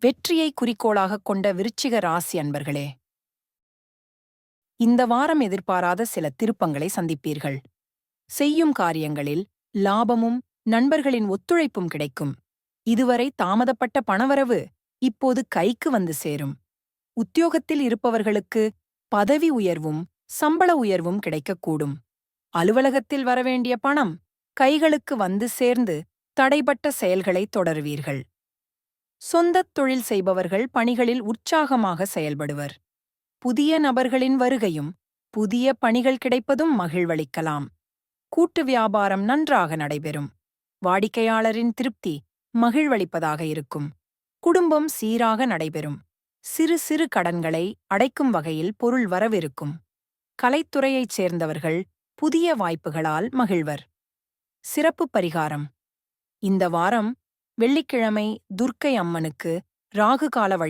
வெற்றியை குறிக்கோளாகக் கொண்ட விருச்சிக ராசி அன்பர்களே, இந்த வாரம் எதிர்பாராத சில திருப்பங்களை சந்திப்பீர்கள். செய்யும் காரியங்களில் லாபமும் நண்பர்களின் ஒத்துழைப்பும் கிடைக்கும். இதுவரை தாமதப்பட்ட பணவரவு இப்போது கைக்கு வந்து சேரும். உத்தியோகத்தில் இருப்பவர்களுக்கு பதவி உயர்வும் சம்பள உயர்வும் கிடைக்கக்கூடும். அலுவலகத்தில் வரவேண்டிய பணம் கைகளுக்கு வந்து சேர்ந்து தடைபட்ட செயல்களை தொடருவீர்கள். சொந்தத் தொழில் செய்பவர்கள் பணிகளில் உற்சாகமாக செயல்படுவர். புதிய நபர்களின் வருகையும் புதிய பணிகள் கிடைப்பதும் மகிழ்வளிக்கலாம். கூட்டு வியாபாரம் நன்றாக நடைபெறும். வாடிக்கையாளரின் திருப்தி மகிழ்வளிப்பதாக இருக்கும். குடும்பம் சீராக நடைபெறும். சிறு சிறு கடன்களை அடைக்கும் வகையில் பொருள் வரவிருக்கும். கலைத்துறையைச் சேர்ந்தவர்கள் புதிய வாய்ப்புகளால் மகிழ்வர். சிறப்பு பரிகாரம்: இந்த வாரம் வெள்ளிக்கிழமை துர்க்கை அம்மனுக்கு ராகு கால வழி